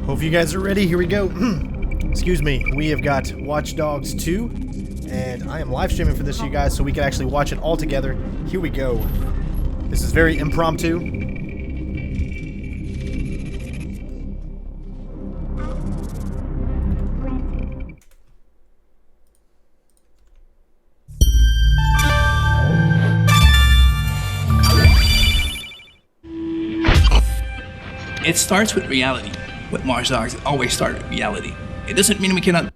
Hope you guys are ready. Here we go. Excuse me. We have got Watch Dogs 2, and I am live streaming for this, you guys, so we can actually watch it all together. Here we go. This is very impromptu. It starts with reality. With Watch Dogs, it always starts with reality. It doesn't mean we cannot...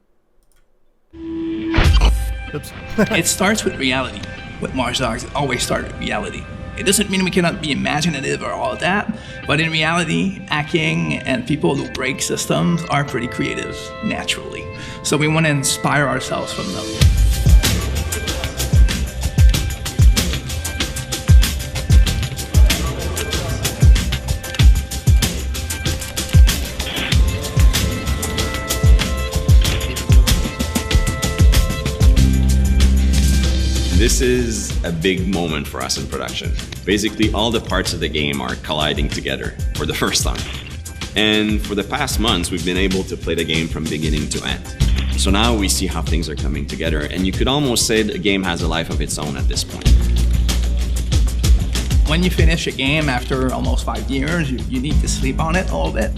Oops. It starts with reality. With Watch Dogs, it always starts with reality. It doesn't mean we cannot be imaginative or all of that, but in reality, hacking and people who break systems are pretty creative naturally. So we want to inspire ourselves from them. This is a big moment for us in production. Basically, all the parts of the game are colliding together for the first time. And for the past months, we've been able to play the game from beginning to end. So now we see how things are coming together, and you could almost say the game has a life of its own at this point. When you finish a game after almost 5 years, you need to sleep on it a little bit.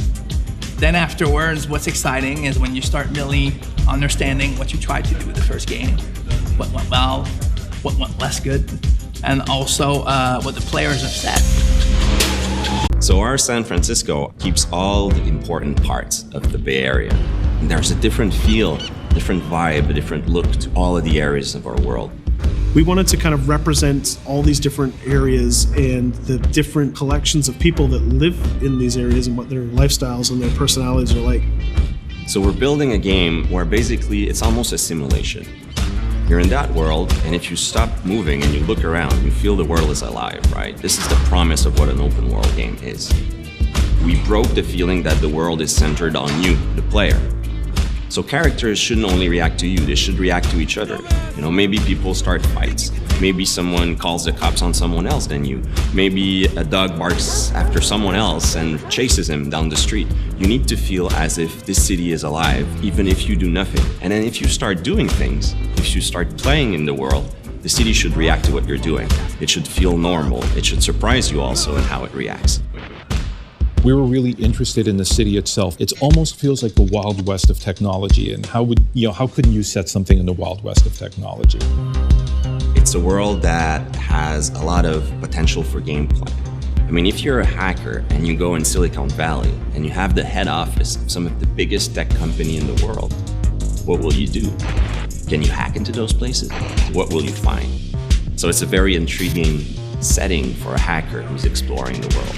Then afterwards, what's exciting is when you start really understanding what you tried to do with the first game, what went well, what went less good, and also what the players have said. So our San Francisco keeps all the important parts of the Bay Area. And there's a different feel, different vibe, a different look to all of the areas of our world. We wanted to kind of represent all these different areas and the different collections of people that live in these areas and what their lifestyles and their personalities are like. So we're building a game where basically it's almost a simulation. You're in that world, and if you stop moving and you look around, you feel the world is alive, right? This is the promise of what an open world game is. We broke the feeling that the world is centered on you, the player. So characters shouldn't only react to you, they should react to each other. You know, maybe people start fights. Maybe someone calls the cops on someone else than you. Maybe a dog barks after someone else and chases him down the street. You need to feel as if this city is alive, even if you do nothing. And then if you start doing things, if you start playing in the world, the city should react to what you're doing. It should feel normal. It should surprise you also in how it reacts. We were really interested in the city itself. It almost feels like the Wild West of technology. And how couldn't you set something in the Wild West of technology? It's a world that has a lot of potential for gameplay. I mean, if you're a hacker and you go in Silicon Valley and you have the head office of some of the biggest tech company in the world, what will you do? Can you hack into those places? What will you find? So it's a very intriguing setting for a hacker who's exploring the world.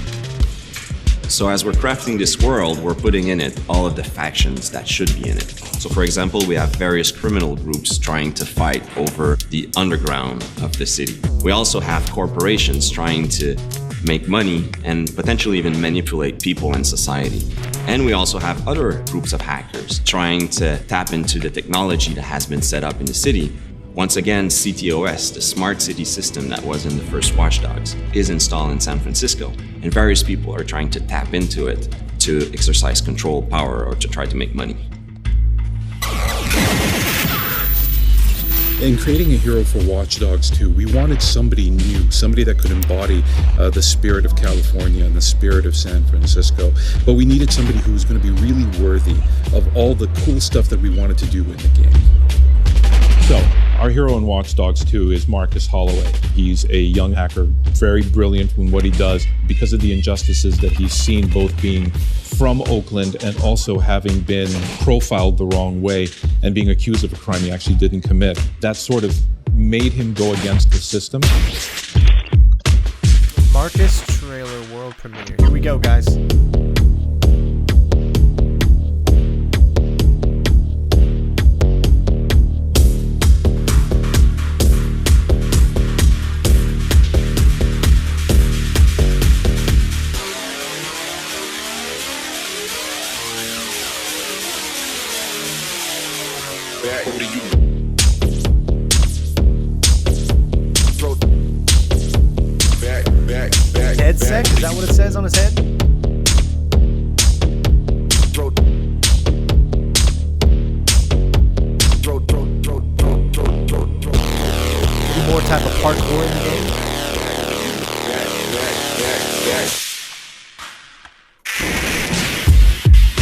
So as we're crafting this world, we're putting in it all of the factions that should be in it. So for example, we have various criminal groups trying to fight over the underground of the city. We also have corporations trying to make money and potentially even manipulate people and society. And we also have other groups of hackers trying to tap into the technology that has been set up in the city. Once again, CTOS, the smart city system that was in the first Watch Dogs, is installed in San Francisco, and various people are trying to tap into it to exercise control, power, or to try to make money. In creating a hero for Watch Dogs 2, we wanted somebody new, somebody that could embody the spirit of California and the spirit of San Francisco. But we needed somebody who was going to be really worthy of all the cool stuff that we wanted to do in the game. So, our hero in Watch Dogs 2 is Marcus Holloway. He's a young hacker, very brilliant in what he does because of the injustices that he's seen, both being from Oakland and also having been profiled the wrong way and being accused of a crime he actually didn't commit. That sort of made him go against the system. Marcus trailer world premiere. Here we go, guys. Headsec? Is that what it says on his head? Any more type of parkour in the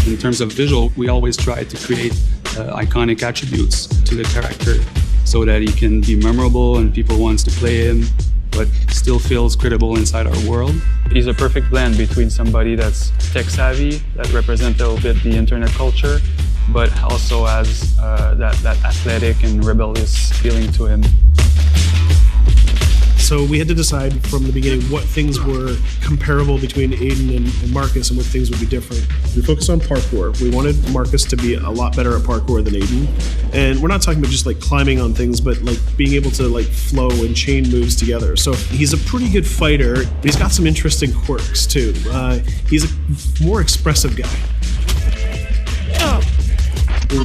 game? In terms of visual, we always try to create iconic attributes to the character so that he can be memorable and people wants to play him, but still feels credible inside our world. He's a perfect blend between somebody that's tech savvy, that represents a little bit the internet culture, but also has that athletic and rebellious feeling to him. So we had to decide from the beginning what things were comparable between Aiden and Marcus and what things would be different. We focused on parkour. We wanted Marcus to be a lot better at parkour than Aiden. And we're not talking about just like climbing on things, but like being able to like flow and chain moves together. So he's a pretty good fighter, but he's got some interesting quirks too. He's a more expressive guy.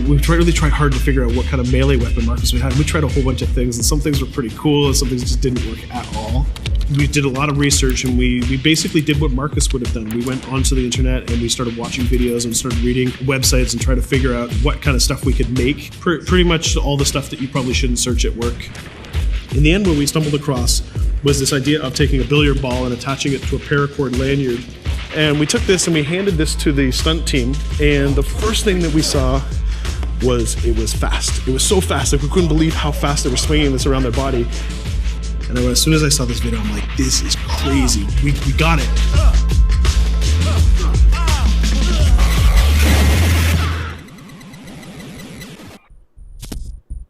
We've really tried hard to figure out what kind of melee weapon Marcus would have. We tried a whole bunch of things, and some things were pretty cool, and some things just didn't work at all. We did a lot of research, and we basically did what Marcus would have done. We went onto the internet, and we started watching videos and started reading websites and trying to figure out what kind of stuff we could make. Pretty much all the stuff that you probably shouldn't search at work. In the end, what we stumbled across was this idea of taking a billiard ball and attaching it to a paracord lanyard. And we took this and we handed this to the stunt team, and the first thing that we saw was it was fast. It was so fast, like we couldn't believe how fast they were swinging this around their body. And as soon as I saw this video, I'm like, this is crazy. We got it.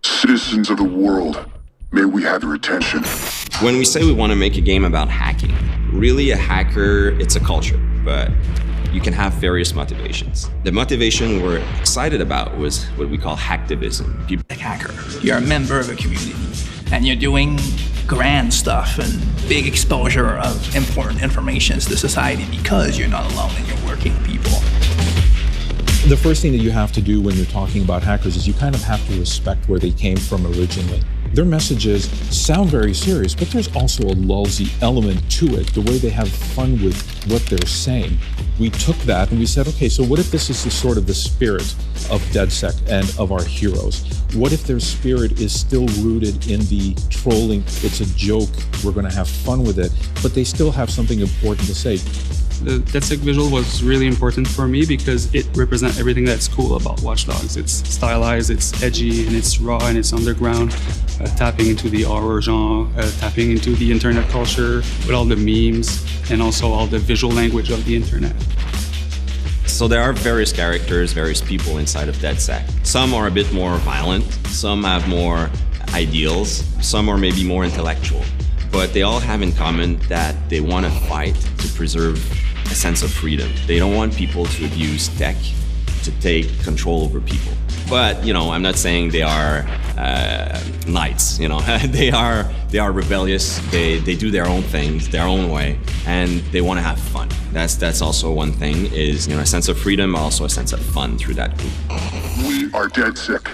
Citizens of the world, may we have your attention. When we say we want to make a game about hacking, really a hacker, it's a culture, but you can have various motivations. The motivation we're excited about was what we call hacktivism. You're a hacker. You're a member of a community, and you're doing grand stuff and big exposure of important information to society because you're not alone and you're working with people. The first thing that you have to do when you're talking about hackers is you kind of have to respect where they came from originally. Their messages sound very serious, but there's also a lulzy element to it, the way they have fun with what they're saying. We took that and we said, okay, so what if this is the sort of the spirit of DedSec and of our heroes? What if their spirit is still rooted in the trolling, it's a joke, we're gonna have fun with it, but they still have something important to say? The DedSec visual was really important for me because it represents everything that's cool about Watch Dogs. It's stylized, it's edgy, and it's raw, and it's underground, tapping into the horror genre, tapping into the internet culture with all the memes, and also all the visual language of the internet. So there are various characters, various people inside of DedSec. Some are a bit more violent, some have more ideals, some are maybe more intellectual. But they all have in common that they want to fight to preserve a sense of freedom. They don't want people to abuse tech to take control over people. But, you know, I'm not saying they are knights, you know. they are rebellious, they do their own things, their own way, and they want to have fun. That's also one thing, is, you know, a sense of freedom, also a sense of fun through that group. We are DedSec.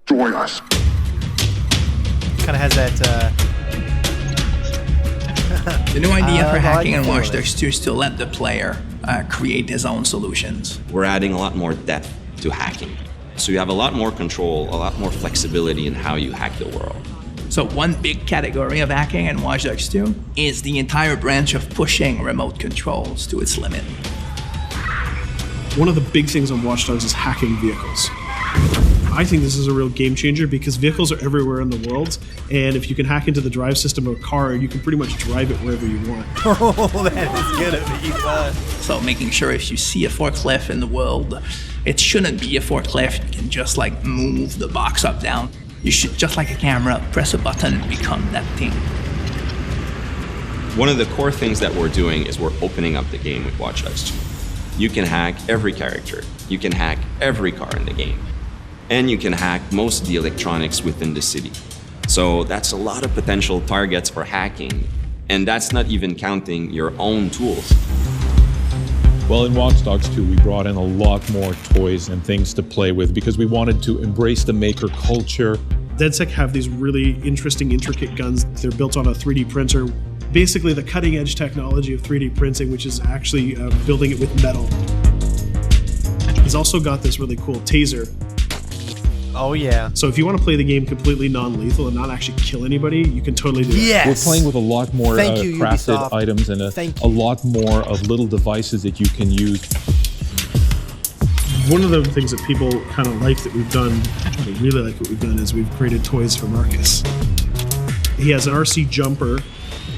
Join us. Kind of has that The new idea for I like hacking the in feel of Watch it. Dogs 2 is to let the player create his own solutions. We're adding a lot more depth to hacking. So you have a lot more control, a lot more flexibility in how you hack the world. So one big category of hacking in Watch Dogs 2 is the entire branch of pushing remote controls to its limit. One of the big things on Watch Dogs is hacking vehicles. I think this is a real game changer because vehicles are everywhere in the world, and if you can hack into the drive system of a car, you can pretty much drive it wherever you want. Oh, that is gonna be fun. So making sure if you see a forklift in the world, it shouldn't be a forklift. You can just like move the box up, down. You should, just like a camera, press a button and become that thing. One of the core things that we're doing is we're opening up the game with Watch Dogs 2. You can hack every character. You can hack every car in the game. And you can hack most of the electronics within the city. So that's a lot of potential targets for hacking. And that's not even counting your own tools. Well, in Watch Dogs 2, we brought in a lot more toys and things to play with because we wanted to embrace the maker culture. DedSec have these really interesting, intricate guns. They're built on a 3D printer. Basically the cutting edge technology of 3D printing, which is actually building it with metal. He's also got this really cool taser. Oh yeah. So if you want to play the game completely non-lethal and not actually kill anybody, you can totally do it. Yes. We're playing with a lot more Thank you, crafted Ubisoft. items and Thank a lot more of little devices that you can use. One of the things that people kind of like that we've done, they really like what we've done, is we've created toys for Marcus. He has an RC jumper.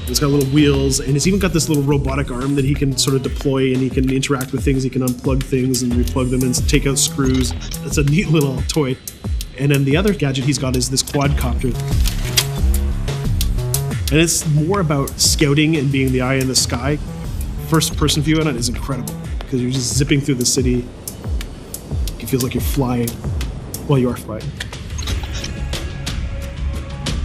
It's got little wheels, and it's even got this little robotic arm that he can sort of deploy, and he can interact with things. He can unplug things and replug them and take out screws. It's a neat little toy. And then the other gadget he's got is this quadcopter. And it's more about scouting and being the eye in the sky. First person view on it is incredible because you're just zipping through the city. It feels like you're flying. Well, you are flying.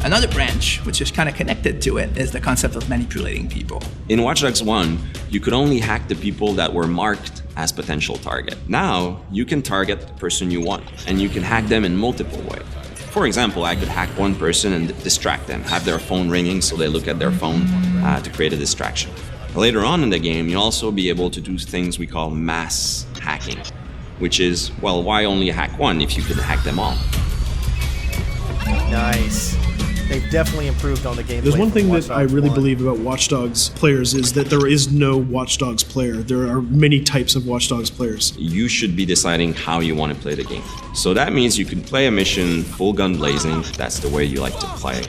Another branch, which is kind of connected to it, is the concept of manipulating people. In Watch Dogs 1, you could only hack the people that were marked as potential target. Now, you can target the person you want, and you can hack them in multiple ways. For example, I could hack one person and distract them, have their phone ringing so they look at their phone to create a distraction. Later on in the game, you'll also be able to do things we call mass hacking, which is, well, why only hack one if you could hack them all? Nice. They've definitely improved on the gameplay. There's one from thing Watch that I Dogs really 1. believe about Watch Dogs players is that there is no Watch Dogs player. There are many types of Watch Dogs players. You should be deciding how you want to play the game. So that means you can play a mission full gun blazing, that's the way you like to play,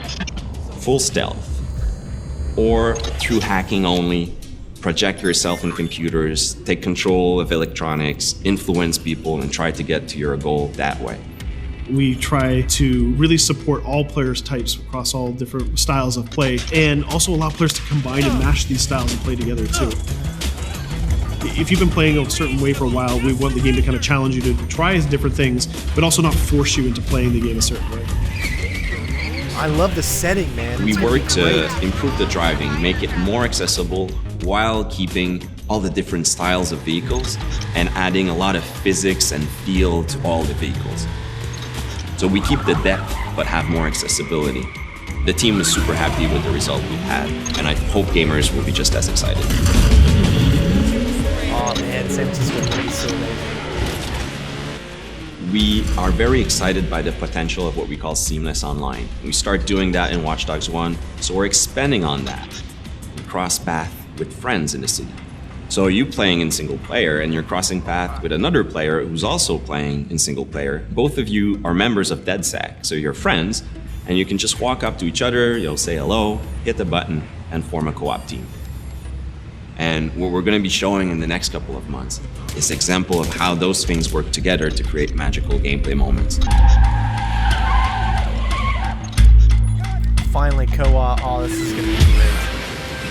full stealth, or through hacking only, project yourself in computers, take control of electronics, influence people, and try to get to your goal that way. We try to really support all players types across all different styles of play, and also allow players to combine and mash these styles and play together too. If you've been playing a certain way for a while, we want the game to kind of challenge you to try different things, but also not force you into playing the game a certain way. I love the setting, man. We It's gonna be work to great. improve the driving, make it more accessible while keeping all the different styles of vehicles and adding a lot of physics and feel to all the vehicles. So we keep the depth, but have more accessibility. The team is super happy with the result we've had, and I hope gamers will be just as excited. Oh man, San Francisco is gonna be so amazing. We are very excited by the potential of what we call seamless online. We start doing that in Watch Dogs 1, so we're expanding on that. We cross path with friends in the city. So you playing in single player and you're crossing path with another player who's also playing in single player. Both of you are members of DedSec, so you're friends, and you can just walk up to each other, you'll say hello, hit the button, and form a co-op team. And what we're going to be showing in the next couple of months is an example of how those things work together to create magical gameplay moments. Finally, co-op. Oh, this is gonna be great.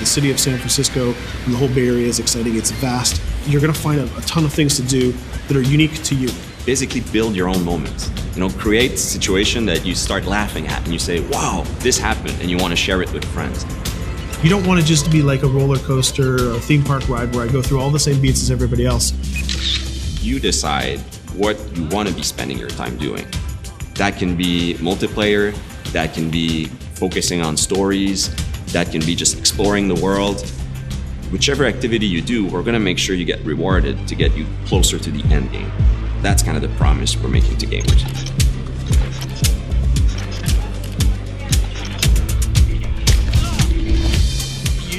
The city of San Francisco and the whole Bay Area is exciting. It's vast. You're going to find a ton of things to do that are unique to you. Basically build your own moments. Create a situation that you start laughing at and you say, wow, this happened, and you want to share it with friends. You don't want to just be like a roller coaster or a theme park ride where I go through all the same beats as everybody else. You decide what you want to be spending your time doing. That can be multiplayer, that can be focusing on stories, That can be just exploring the world. Whichever activity you do, we're going to make sure you get rewarded to get you closer to the end game. That's kind of the promise we're making to gamers.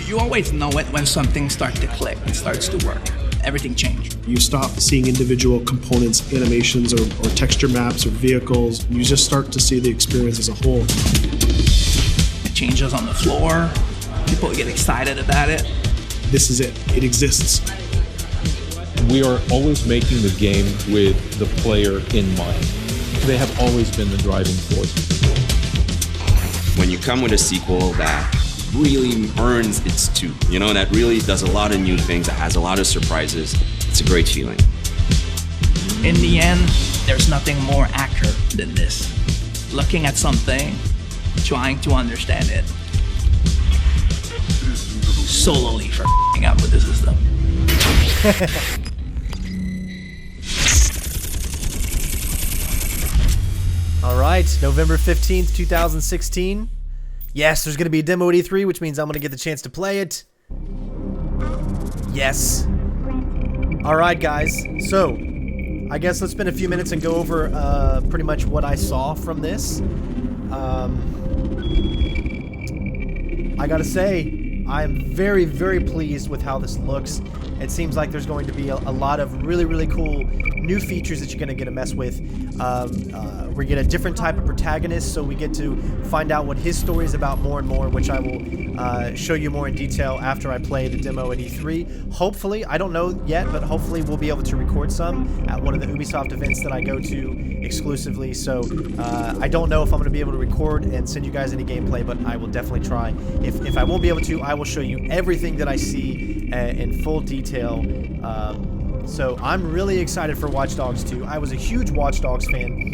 You always know it when something starts to click and starts to work. Everything changed. You stop seeing individual components, animations, or texture maps or vehicles. You just start to see the experience as a whole. It changes on the floor. People get excited about it. This is it. It exists. We are always making the game with the player in mind. They have always been the driving force. When you come with a sequel that really earns its due, you know, that really does a lot of new things, that has a lot of surprises, it's a great feeling. In the end, there's nothing more accurate than this. Looking at something, trying to understand it. Solely for up with the system. All right, November 15th, 2016. Yes, there's going to be a demo at E3, which means I'm going to get the chance to play it. Yes. All right, guys. So, I guess let's spend a few minutes and go over pretty much what I saw from this. I gotta say, I'm very, very pleased with how this looks. It seems like there's going to be a lot of really, really cool new features that you're going to get to mess with. We get a different type of protagonist, so we get to find out what his story is about more and more, which I will show you more in detail after I play the demo at E3. Hopefully, I don't know yet, but hopefully we'll be able to record some at one of the Ubisoft events that I go to exclusively. So I don't know if I'm going to be able to record and send you guys any gameplay, but I will definitely try. If I won't be able to, I will show you everything that I see in full detail. So I'm really excited for Watch Dogs 2. I was a huge Watch Dogs fan.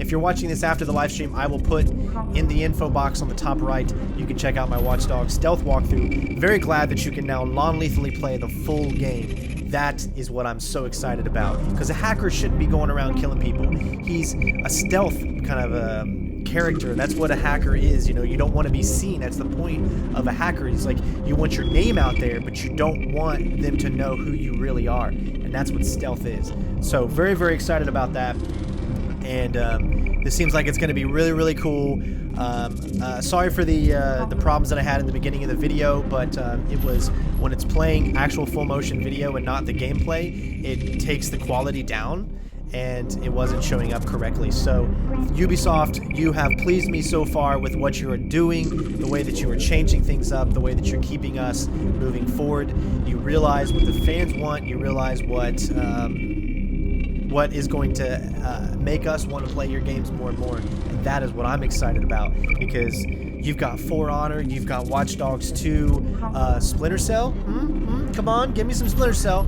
If you're watching this after the live stream, I will put in the info box on the top right, you can check out my Watch Dogs stealth walkthrough. Very glad that you can now non-lethally play the full game. That is what I'm so excited about, because a hacker shouldn't be going around killing people. He's a stealth kind of a character. That's what a hacker is. You know, you don't want to be seen. That's the point of a hacker. It's like you want your name out there, but you don't want them to know who you really are, and that's what stealth is. So very, very excited about that. And this seems like it's going to be really, really cool. Sorry for the problems that I had in the beginning of the video, but it was when it's playing actual full motion video and not the gameplay, it takes the quality down, and it wasn't showing up correctly. So Ubisoft, you have pleased me so far with what you are doing, the way that you are changing things up, the way that you're keeping us moving forward. You realize what the fans want. You realize what is going to make us want to play your games more and more, and that is what I'm excited about, because you've got For Honor, you've got Watch Dogs 2, Splinter Cell. Come on, give me some Splinter Cell.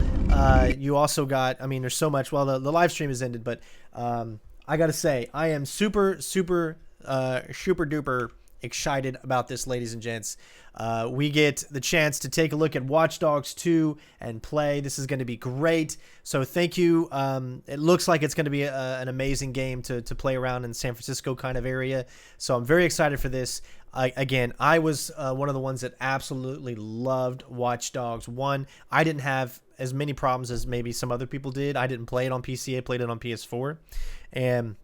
You also got, I mean, there's so much. Well, the live stream has ended, but I gotta say, I am super duper excited about this, ladies and gents. We get the chance to take a look at Watch Dogs 2 and play. This is going to be great. So thank you. It looks like it's going to be an amazing game to play around in San Francisco kind of area. So I'm very excited for this. Again, I was one of the ones that absolutely loved Watch Dogs 1. I didn't have as many problems as maybe some other people did. I didn't play it on PC. I played it on PS4. And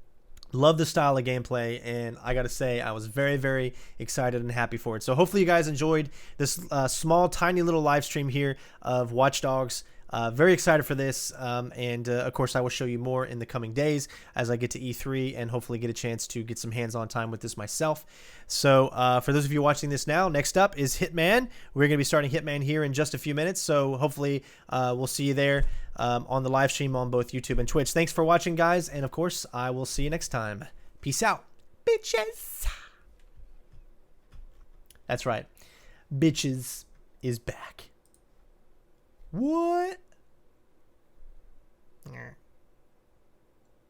love the style of gameplay, and I gotta say, I was very, very excited and happy for it. So hopefully you guys enjoyed this small, tiny little live stream here of Watch Dogs. Very excited for this, and of course I will show you more in the coming days as I get to E3 and hopefully get a chance to get some hands-on time with this myself. So for those of you watching this now, next up is Hitman. We're going to be starting Hitman here in just a few minutes, so hopefully we'll see you there on the live stream on both YouTube and Twitch. Thanks for watching, guys, and of course I will see you next time. Peace out, bitches. That's right, bitches is back. What?